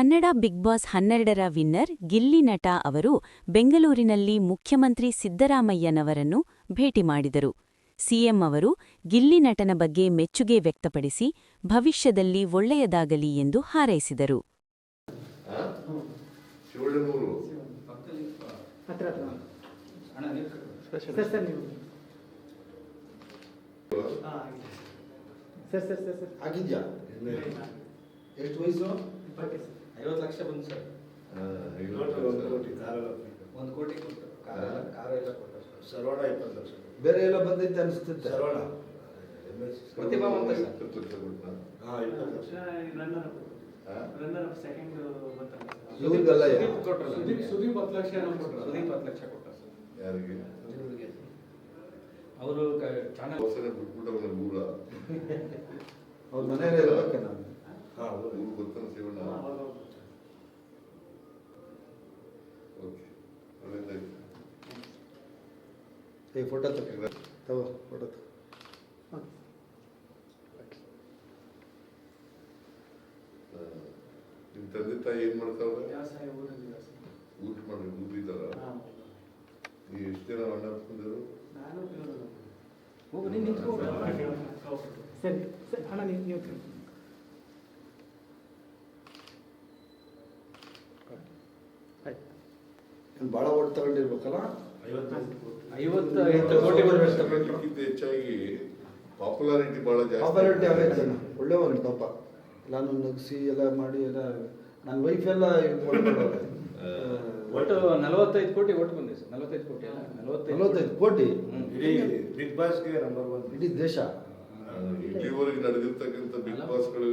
Kannada Big Boss 12ರ winner Gilli Nata ಅವರು ಬೆಂಗಳೂರಿನಲ್ಲಿ ಮುಖ್ಯಮಂತ್ರಿ ಸಿದ್ದರಾಮಯ್ಯನವರನ್ನು ಭೇಟಿ ಮಾಡಿದರು. ಸಿಎಂ ಅವರು ಗಿಲ್ಲಿ ನಟನ ಬಗ್ಗೆ ಮೆಚ್ಚುಗೆ ವ್ಯಕ್ತಪಡಿಸಿ ಭವಿಷ್ಯದಲ್ಲಿ ಒಳ್ಳೆಯದಾಗಲಿ ಎಂದು ಹಾರೈಸಿದರು. ಎಷ್ಟು ವಯಸ್ಸು? 50 ಲಕ್ಷ ಬಂದು ಸರ್. 1 ಕೋಟಿ ಕೊಟ್ಟು ಕಾರು ಎಲ್ಲ ಕೊಟ್ಟು ಸರ್. ಸರ್ವಣ 20 ಲಕ್ಷ. ಬೇರೆ ಎಲ್ಲ ಬಂದೈತೆ ಅನಿಸ್ತೈತೆ. ಸರ್ವಣ ಪ್ರತಿಭಾ ಅಂತ ಸರ್. 20 ಲಕ್ಷ. ರನ್ನರ್ ಸೆಕೆಂಡ್ ಇವ್ರಿಗೆಲ್ಲ ಸುದೀಪ್ 10 ಲಕ್ಷ ಕೊಟ್ಟರು. ಸುದೀಪ್ 10 ಲಕ್ಷ ಕೊಟ್ಟ ಸರ್. ಯಾರಿಗೆ? ಅವರು ಚಾನಲ್ ಅವ್ರ ಮನೆಯಲ್ಲಿ ಇರ್ಬೇಕೆ ನಾನು. ಫೋಟೋ ತಗೋ ಫೋಟೋ ನಿಮ್ಮ ತಂದೆ ತಾಯಿ ಏನ್ ಮಾಡ್ತಾವ್ರೆ? ವ್ಯವಸಾಯ ಊರಲ್ಲಿ ಊಟ ಮಾಡಿ ಊರಿದಾರ? ನೀವು ಎಷ್ಟು ಜನ ಅಣ್ಣ ಬಂದರು? ನಾನು ಹೋಗು ನೀನು ನಿಂತ್ಕೋ. ಸರಿ ಸರಿ ಅಣ್ಣ ನೀವು ಭಾಳ ಓಟ್ ತಗೊಂಡಿರ್ಬೇಕಲ್ಲ. 58 ಕೋಟಿ ಅದಕ್ಕಿಂತ ಹೆಚ್ಚಾಗಿ ಪಾಪ್ಯುಲಾರಿಟಿ ಬಹಳ ಜಾಸ್ತಿ. ಪಾಪ್ಯುಲಾರಿಟಿ ಆಗೈತೆ. ಒಳ್ಳೆಯವನು ಪಾಪ. ನಾನು ನಗಿಸಿ ಎಲ್ಲ ಮಾಡಿ ಎಲ್ಲ ನನ್ನ ವೈಫ್ ಎಲ್ಲ ಒಟ್ಟು 45 ಕೋಟಿ ಓಟ್ ಬಂದಿದೆ ಸರ್. 45 ಕೋಟಿ ಅಲ್ಲ 45 ಕೋಟಿ. ಬಿಗ್ ಬಾಸ್ಗೆ ನಂಬರ್ 1 ಇಡೀ ದೇಶ. ಇಲ್ಲಿವರೆಗೆ ನಡೆದಿರ್ತಕ್ಕಂಥ ಬಿಗ್ ಬಾಸ್ಗಳು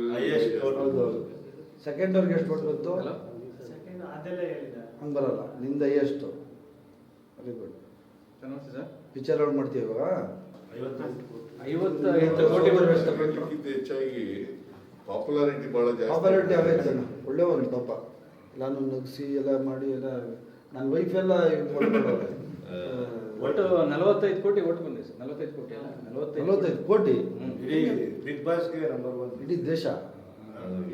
ಹೌದು. ಸೆಕೆಂಡ್ ಅವ್ರಿಗೆ ಎಷ್ಟು ಓಟ್ ಬಂತು? ಸೆಕೆಂಡ್ ಅದೆಲ್ಲ ಹೇಳಿದ ಹಂಗೆ ಬರಲ್ಲ. ನಿಂದ ಎಷ್ಟು? Very good. ಚೆನ್ನಾಗಿ ಸರ್. ಪಿಕ್ಚರ್ ಔಟ್ ಮಾಡ್ತೀವಿ ಇವಾಗ. 58 ಕೋಟಿ ಅದಕ್ಕಿಂತ ಹೆಚ್ಚಾಗಿ ಪಾಪ್ಯುಲಾರಿಟಿ ಬಹಳ ಜಾಸ್ತಿ. ಪಾಪ್ಯುಲಾರಿಟಿ ಆಗೈತೆ. ಒಳ್ಳೆಯವನು ಪಾಪ. ನಾನು ನಗಿಸಿ ಎಲ್ಲ ಮಾಡಿ ಎಲ್ಲ ನನ್ನ ವೈಫ್ ಎಲ್ಲ ಒಟ್ಟು 45 ಕೋಟಿ ಓಟ್ ಬಂದಿದೆ ಸರ್. 45 ಕೋಟಿ ಅಲ್ಲ 45 ಕೋಟಿ. ಬಿಗ್ ಬಾಸ್ಗೆ ನಂಬರ್ 1 ಇಡೀ ದೇಶ.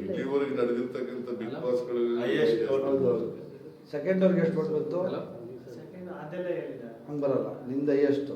ಇಲ್ಲಿವರೆಗೆ ನಡೆದಿರ್ತಕ್ಕಂಥ ಬಿಗ್ ಬಾಸ್ಗಳು ಹೌದು. ಸೆಕೆಂಡ್ ಅವ್ರಿಗೆ ಎಷ್ಟು ಓಟ್ ಬಂತು? ಸೆಕೆಂಡ್ ಅದೆಲ್ಲ ಹೇಳಿದ ಹಂಗೆ ಬರಲ್ಲ. ನಿಂದ ಎಷ್ಟು?